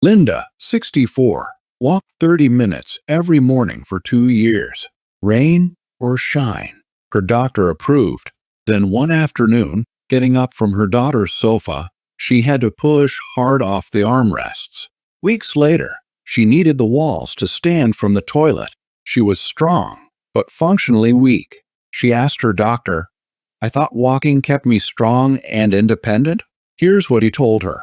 Linda, 64, walked 30 minutes every morning for 2 years. Rain or shine. Her doctor approved. Then one afternoon, getting up from her daughter's sofa, she had to push hard off the armrests. Weeks later, she needed the walls to stand from the toilet. She was strong, but functionally weak. She asked her doctor, "I thought walking kept me strong and independent?" Here's what he told her.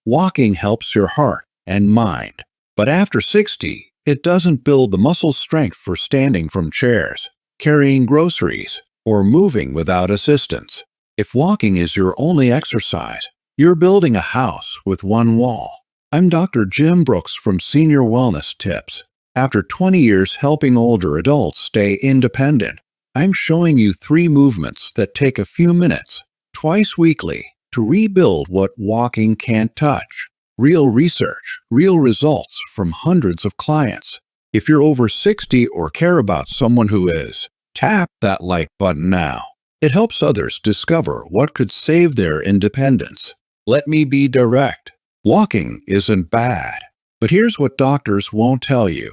Walking helps your heart and mind. But after 60, it doesn't build the muscle strength for standing from chairs, carrying groceries, or moving without assistance. If walking is your only exercise, you're building a house with one wall. I'm Dr. Jim Brooks from Senior Wellness Tips. After 20 years helping older adults stay independent, I'm showing you 3 movements that take a few minutes, twice weekly, to rebuild what walking can't touch. Real research, real results from hundreds of clients. If you're over 60 or care about someone who is, tap that like button now. It helps others discover what could save their independence. Let me be direct. Walking isn't bad. But here's what doctors won't tell you.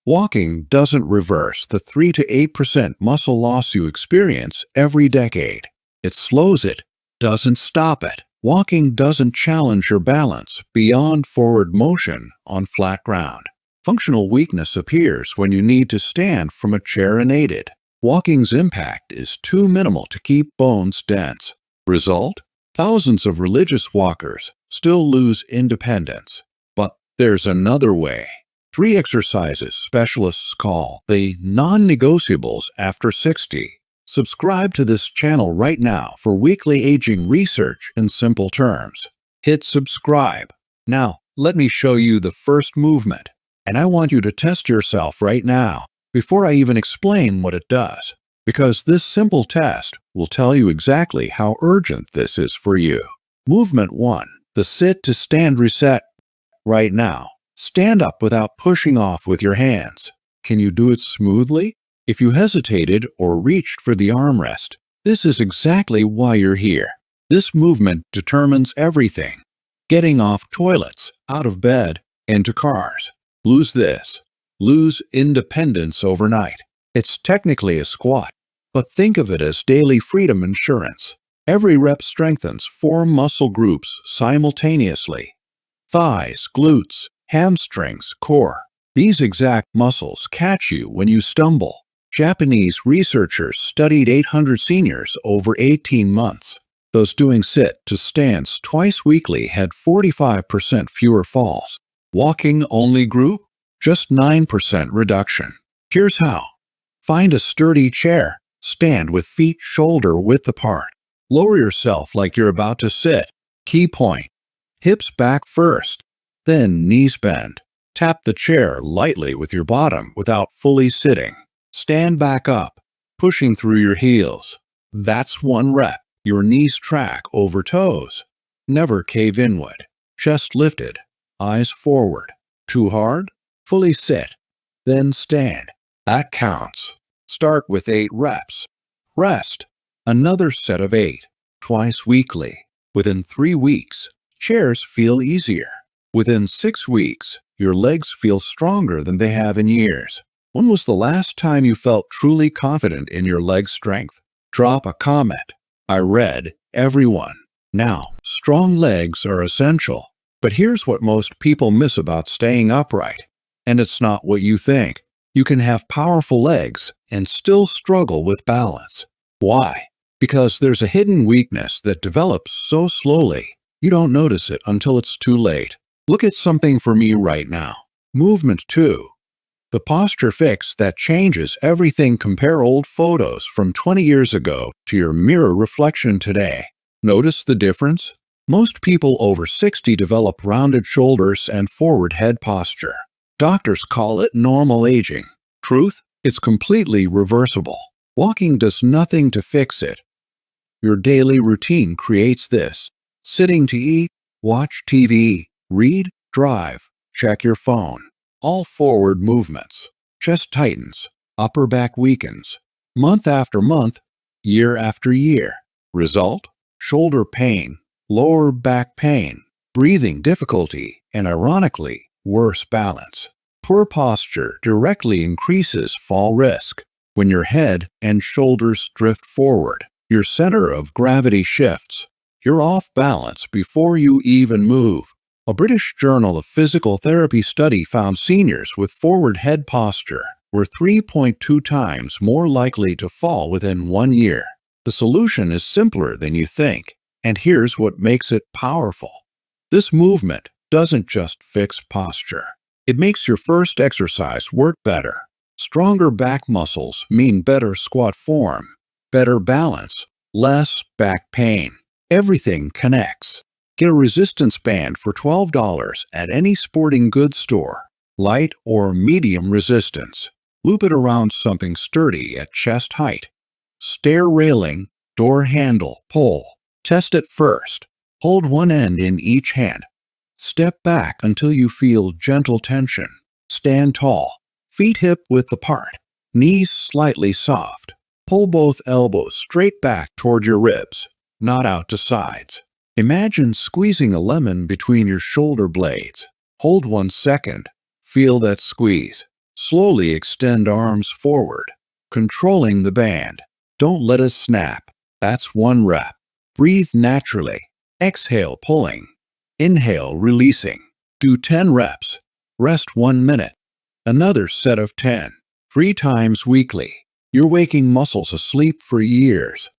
Walking doesn't reverse the 3 to 8% muscle loss you experience every decade. It slows it, doesn't stop it. Walking doesn't challenge your balance beyond forward motion on flat ground. Functional weakness appears when you need to stand from a chair unaided. Walking's impact is too minimal to keep bones dense. Result? Thousands of religious walkers still lose independence. But there's another way. 3 exercises specialists call the non-negotiables after 60. Subscribe to this channel right now for weekly aging research in simple terms. Hit subscribe. Now, let me show you the first movement. And I want you to test yourself right now before I even explain what it does, because this simple test will tell you exactly how urgent this is for you. Movement 1. The sit to stand reset. Right now, stand up without pushing off with your hands. Can you do it smoothly? If you hesitated or reached for the armrest, this is exactly why you're here. This movement determines everything. Getting off toilets, out of bed, into cars. Lose this. Lose independence overnight. It's technically a squat, but think of it as daily freedom insurance. Every rep strengthens 4 muscle groups simultaneously. Thighs, glutes, hamstrings, core. These exact muscles catch you when you stumble. Japanese researchers studied 800 seniors over 18 months. Those doing sit to stands twice weekly had 45% fewer falls. Walking only group? Just 9% reduction. Here's how. Find a sturdy chair. Stand with feet shoulder width apart. Lower yourself like you're about to sit. Key point. Hips back first, then knees bend. Tap the chair lightly with your bottom without fully sitting. Stand back up, pushing through your heels. That's 1 rep. Your knees track over toes. Never cave inward. Chest lifted, eyes forward. Too hard? Fully sit, then stand. That counts. Start with 8 reps. Rest. Another set of 8, twice weekly. Within 3 weeks, chairs feel easier. Within 6 weeks, your legs feel stronger than they have in years. When was the last time you felt truly confident in your leg strength? Drop a comment. I read everyone. Now, strong legs are essential. But here's what most people miss about staying upright. And it's not what you think. You can have powerful legs and still struggle with balance. Why? Because there's a hidden weakness that develops so slowly, you don't notice it until it's too late. Look at something for me right now. Movement 2. The posture fix that changes everything. Compare old photos from 20 years ago to your mirror reflection today. Notice the difference? Most people over 60 develop rounded shoulders and forward head posture. Doctors call it normal aging. Truth? It's completely reversible. Walking does nothing to fix it. Your daily routine creates this. Sitting to eat, watch TV, read, drive, check your phone. All forward movements. Chest tightens, upper back weakens. Month after month, year after year. Result? Shoulder pain, lower back pain, breathing difficulty, and ironically, worse balance. Poor posture directly increases fall risk. When your head and shoulders drift forward, your center of gravity shifts. You're off balance before you even move. A British Journal of Physical Therapy study found seniors with forward head posture were 3.2 times more likely to fall within 1 year. The solution is simpler than you think, and here's what makes it powerful. This movement doesn't just fix posture. It makes your first exercise work better. Stronger back muscles mean better squat form, better balance, less back pain. Everything connects. Get a resistance band for $12 at any sporting goods store. Light or medium resistance. Loop it around something sturdy at chest height. Stair railing, door handle, pole. Test it first. Hold one end in each hand. Step back until you feel gentle tension. Stand tall. Feet hip-width apart. Knees slightly soft. Pull both elbows straight back toward your ribs, not out to sides. Imagine squeezing a lemon between your shoulder blades. Hold 1 second. Feel that squeeze. Slowly extend arms forward, controlling the band. Don't let it snap. That's 1 rep. Breathe naturally. Exhale, pulling. Inhale, releasing. Do 10 reps. Rest 1 minute. Another set of 10. 3 times weekly. You're waking muscles asleep for years.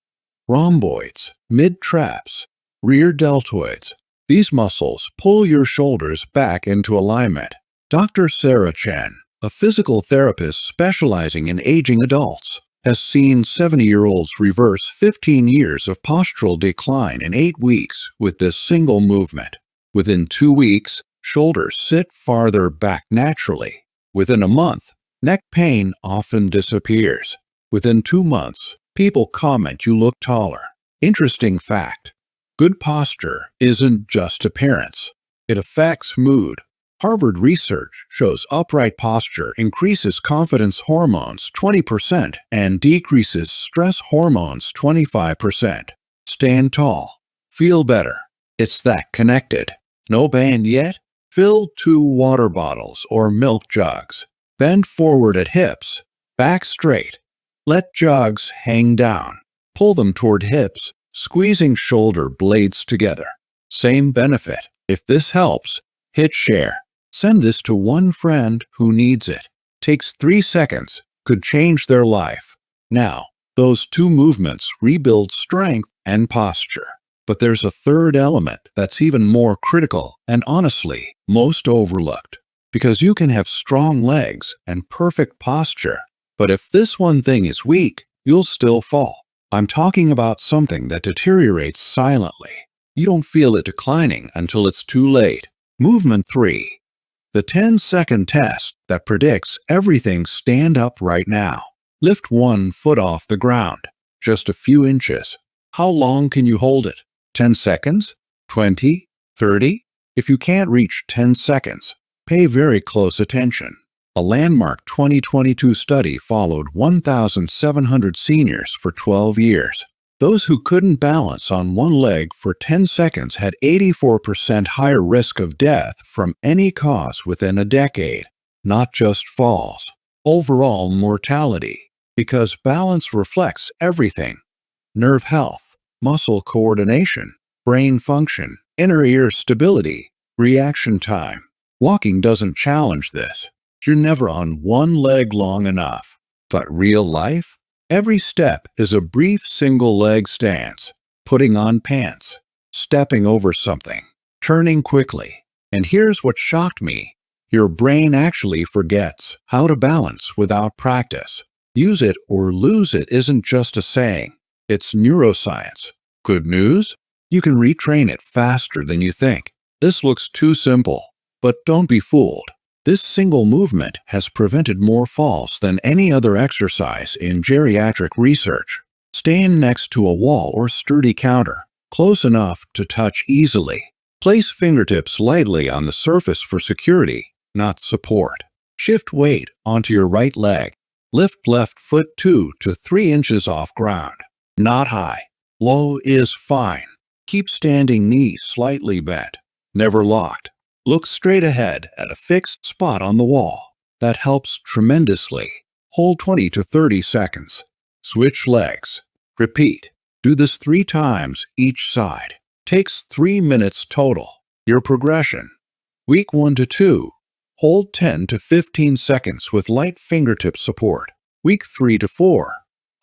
Rhomboids, mid-traps, rear deltoids. These muscles pull your shoulders back into alignment. Dr. Sarah Chen, a physical therapist specializing in aging adults, has seen 70-year-olds reverse 15 years of postural decline in 8 weeks with this single movement. Within 2 weeks, shoulders sit farther back naturally. Within a month, neck pain often disappears. Within 2 months, people comment you look taller. Interesting fact. Good posture isn't just appearance. It affects mood. Harvard research shows upright posture increases confidence hormones 20% and decreases stress hormones 25%. Stand tall. Feel better. It's that connected. No band yet? Fill 2 water bottles or milk jugs. Bend forward at hips. Back straight. Let jugs hang down. Pull them toward hips, squeezing shoulder blades together. Same benefit. If this helps, hit share. Send this to one friend who needs it. Takes 3 seconds. Could change their life. Now, those 2 movements rebuild strength and posture. But there's a third element that's even more critical and honestly most overlooked. Because you can have strong legs and perfect posture, but if this one thing is weak, you'll still fall. I'm talking about something that deteriorates silently. You don't feel it declining until it's too late. Movement 3. The 10-second test that predicts everything. Stand up right now. Lift 1 foot off the ground, just a few inches. How long can you hold it? 10 seconds? 20? 30? If you can't reach 10 seconds, pay very close attention. A landmark 2022 study followed 1,700 seniors for 12 years. Those who couldn't balance on one leg for 10 seconds had 84% higher risk of death from any cause within a decade, not just falls. Overall mortality, because balance reflects everything: nerve health, muscle coordination, brain function, inner ear stability, reaction time. Walking doesn't challenge this. You're never on one leg long enough. But real life? Every step is a brief single-leg stance, putting on pants, stepping over something, turning quickly. And here's what shocked me. Your brain actually forgets how to balance without practice. Use it or lose it isn't just a saying. It's neuroscience. Good news? You can retrain it faster than you think. This looks too simple, but don't be fooled. This single movement has prevented more falls than any other exercise in geriatric research. Stand next to a wall or sturdy counter, close enough to touch easily. Place fingertips lightly on the surface for security, not support. Shift weight onto your right leg. Lift left foot 2 to 3 inches off ground. Not high. Low is fine. Keep standing knees slightly bent, never locked. Look straight ahead at a fixed spot on the wall. That helps tremendously. Hold 20 to 30 seconds. Switch legs. Repeat. Do this 3 times each side. Takes 3 minutes total. Your progression. Week 1 to 2. Hold 10 to 15 seconds with light fingertip support. Week 3 to 4.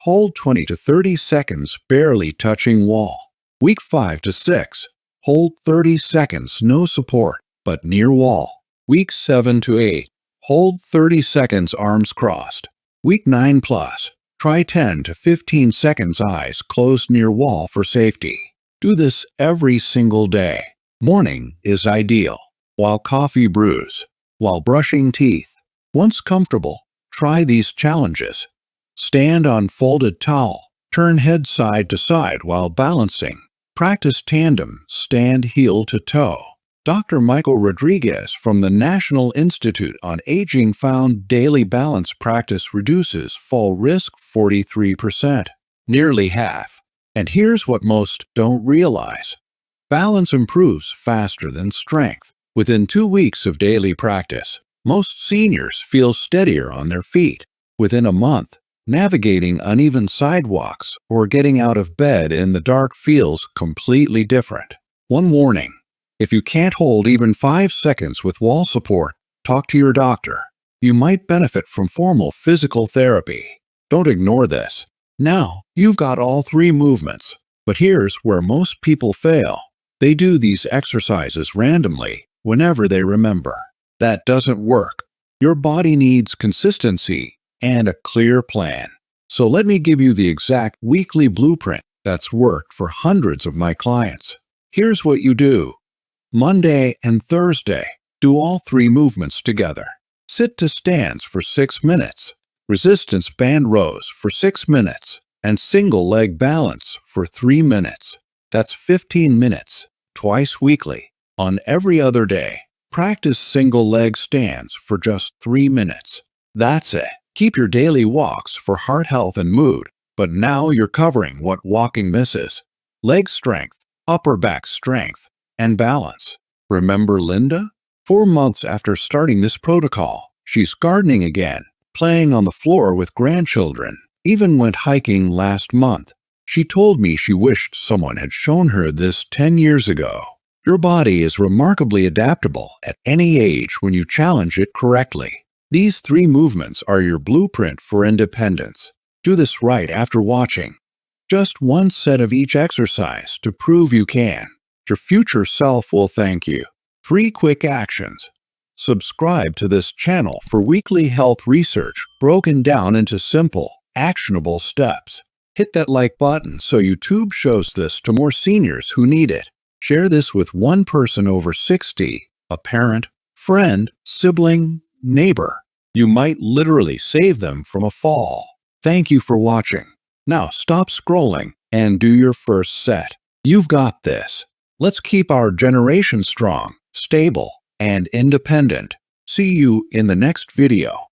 Hold 20 to 30 seconds barely touching wall. Week 5 to 6. Hold 30 seconds no support but near wall. Week 7 to 8. Hold 30 seconds arms crossed. Week 9 plus. Try 10 to 15 seconds eyes closed near wall for safety. Do this every single day. Morning is ideal. While coffee brews. While brushing teeth. Once comfortable, try these challenges. Stand on folded towel. Turn head side to side while balancing. Practice tandem, stand heel to toe. Dr. Michael Rodriguez from the National Institute on Aging found daily balance practice reduces fall risk 43%, nearly half. And here's what most don't realize. Balance improves faster than strength. Within 2 weeks of daily practice, most seniors feel steadier on their feet. Within a month, navigating uneven sidewalks or getting out of bed in the dark feels completely different. One warning. If you can't hold even 5 seconds with wall support, talk to your doctor. You might benefit from formal physical therapy. Don't ignore this. Now, you've got all 3 movements. But here's where most people fail. They do these exercises randomly, whenever they remember. That doesn't work. Your body needs consistency and a clear plan. So let me give you the exact weekly blueprint that's worked for hundreds of my clients. Here's what you do. Monday and Thursday, do all 3 movements together. Sit to stands for 6 minutes, resistance band rows for 6 minutes, and single leg balance for 3 minutes. That's 15 minutes, twice weekly. On every other day, practice single leg stands for just 3 minutes. That's it. Keep your daily walks for heart health and mood, but now you're covering what walking misses. Leg strength, upper back strength, and balance. Remember Linda? 4 months after starting this protocol, she's gardening again, playing on the floor with grandchildren, even went hiking last month. She told me she wished someone had shown her this 10 years ago. Your body is remarkably adaptable at any age when you challenge it correctly. These 3 movements are your blueprint for independence. Do this right after watching. Just 1 set of each exercise to prove you can. Your future self will thank you. 3 quick actions. Subscribe to this channel for weekly health research broken down into simple, actionable steps. Hit that like button so YouTube shows this to more seniors who need it. Share this with 1 person over 60, a parent, friend, sibling, neighbor. You might literally save them from a fall. Thank you for watching. Now stop scrolling and do your first set. You've got this. Let's keep our generation strong, stable, and independent. See you in the next video.